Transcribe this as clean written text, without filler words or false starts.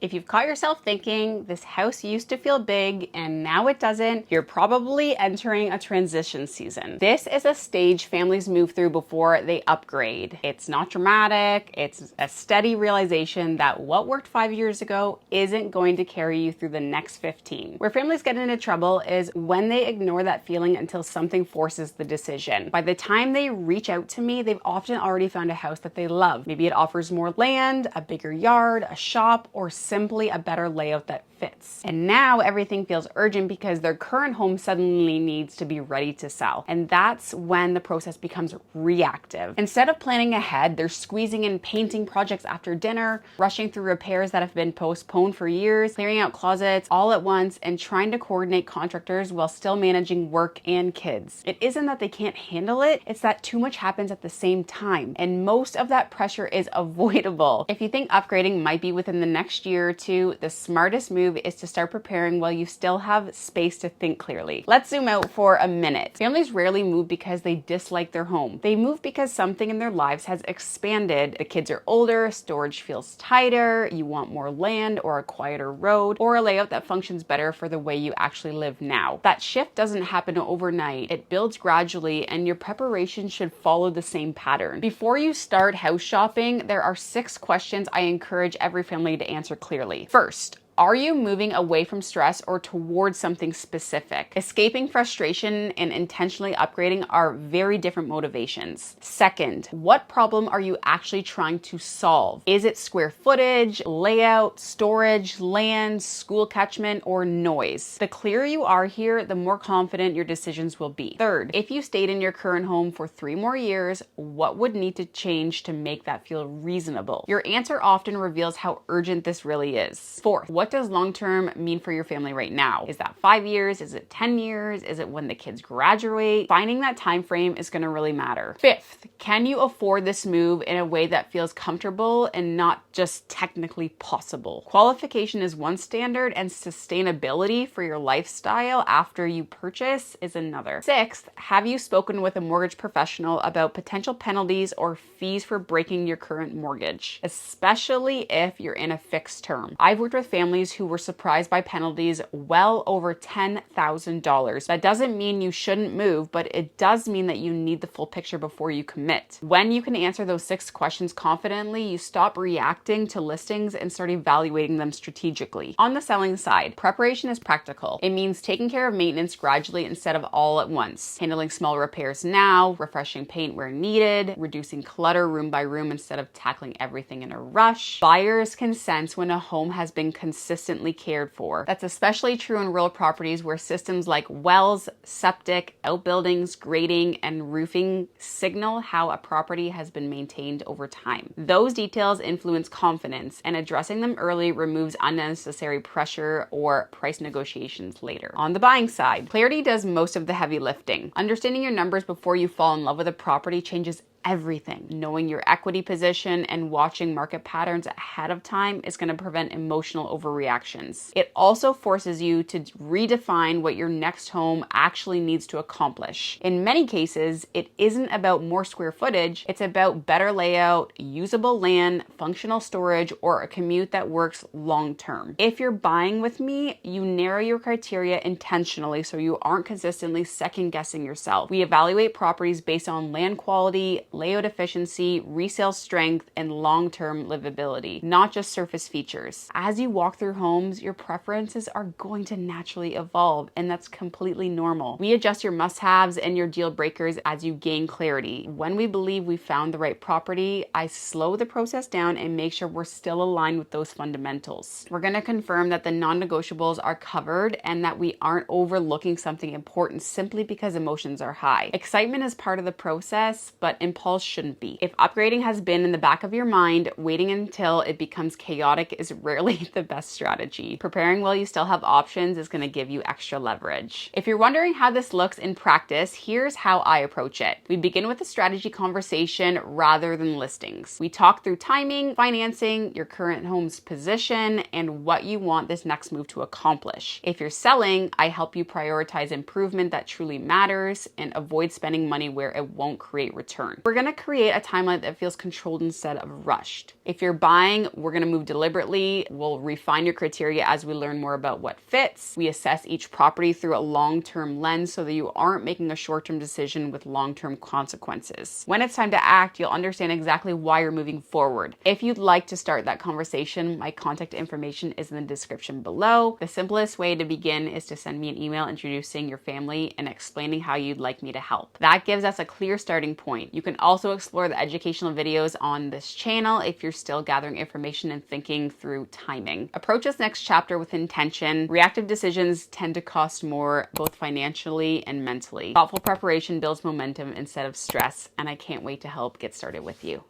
If you've caught yourself thinking, this house used to feel big and now it doesn't, you're probably entering a transition season. This is a stage families move through before they upgrade. It's not dramatic, it's a steady realization that what worked 5 years ago isn't going to carry you through the next 15. Where families get into trouble is when they ignore that feeling until something forces the decision. By the time they reach out to me, they've often already found a house that they love. Maybe it offers more land, a bigger yard, a shop, or simply a better layout that fits. And now everything feels urgent because their current home suddenly needs to be ready to sell. And that's when the process becomes reactive. Instead of planning ahead, they're squeezing in painting projects after dinner, rushing through repairs that have been postponed for years, clearing out closets all at once, and trying to coordinate contractors while still managing work and kids. It isn't that they can't handle it, it's that too much happens at the same time. And most of that pressure is avoidable. If you think upgrading might be within the next year or two, the smartest move is to start preparing while you still have space to think clearly. Let's zoom out for a minute. Families rarely move because they dislike their home. They move because something in their lives has expanded. The kids are older, storage feels tighter, you want more land or a quieter road, or a layout that functions better for the way you actually live now. That shift doesn't happen overnight. It builds gradually, and your preparation should follow the same pattern. Before you start house shopping, there are 6 questions I encourage every family to answer clearly. First, are you moving away from stress or towards something specific? Escaping frustration and intentionally upgrading are very different motivations. Second, what problem are you actually trying to solve? Is it square footage, layout, storage, land, school catchment, or noise? The clearer you are here, the more confident your decisions will be. Third, if you stayed in your current home for 3 more years, what would need to change to make that feel reasonable? Your answer often reveals how urgent this really is. Fourth, what does long-term mean for your family right now? Is that 5 years? Is it 10 years? Is it when the kids graduate? Finding that time frame is going to really matter. Fifth, can you afford this move in a way that feels comfortable and not just technically possible? Qualification is one standard, and sustainability for your lifestyle after you purchase is another. Sixth, have you spoken with a mortgage professional about potential penalties or fees for breaking your current mortgage, especially if you're in a fixed term? I've worked with families who were surprised by penalties well over $10,000. That doesn't mean you shouldn't move, but it does mean that you need the full picture before you commit. When you can answer those 6 questions confidently, you stop reacting to listings and start evaluating them strategically. On the selling side, preparation is practical. It means taking care of maintenance gradually instead of all at once, handling small repairs now, refreshing paint where needed, reducing clutter room by room instead of tackling everything in a rush. Buyers can sense when a home has been consistently cared for. That's especially true in rural properties where systems like wells, septic, outbuildings, grading, and roofing signal how a property has been maintained over time. Those details influence confidence, and addressing them early removes unnecessary pressure or price negotiations later. On the buying side, clarity does most of the heavy lifting. Understanding your numbers before you fall in love with a property changes everything. Knowing your equity position and watching market patterns ahead of time is going to prevent emotional overreactions. It also forces you to redefine what your next home actually needs to accomplish. In many cases, it isn't about more square footage, it's about better layout, usable land, functional storage, or a commute that works long term. If you're buying with me, you narrow your criteria intentionally so you aren't consistently second guessing yourself. We evaluate properties based on land quality, layout efficiency, resale strength, and long-term livability, not just surface features. As you walk through homes, your preferences are going to naturally evolve, and that's completely normal. We adjust your must-haves and your deal breakers as you gain clarity. When we believe we found the right property, I slow the process down and make sure we're still aligned with those fundamentals. We're going to confirm that the non-negotiables are covered and that we aren't overlooking something important simply because emotions are high. Excitement is part of the process, but impulse shouldn't be. If upgrading has been in the back of your mind, waiting until it becomes chaotic is rarely the best strategy. Preparing while you still have options is going to give you extra leverage. If you're wondering how this looks in practice, here's how I approach it. We begin with a strategy conversation rather than listings. We talk through timing, financing, your current home's position, and what you want this next move to accomplish. If you're selling, I help you prioritize improvement that truly matters and avoid spending money where it won't create return. We're gonna create a timeline that feels controlled instead of rushed. If you're buying, we're gonna move deliberately. We'll refine your criteria as we learn more about what fits. We assess each property through a long-term lens so that you aren't making a short-term decision with long-term consequences. When it's time to act, you'll understand exactly why you're moving forward. If you'd like to start that conversation, my contact information is in the description below. The simplest way to begin is to send me an email introducing your family and explaining how you'd like me to help. That gives us a clear starting point. You can also explore the educational videos on this channel if you're still gathering information and thinking through timing. Approach this next chapter with intention. Reactive decisions tend to cost more, both financially and mentally. Thoughtful preparation builds momentum instead of stress, and I can't wait to help get started with you.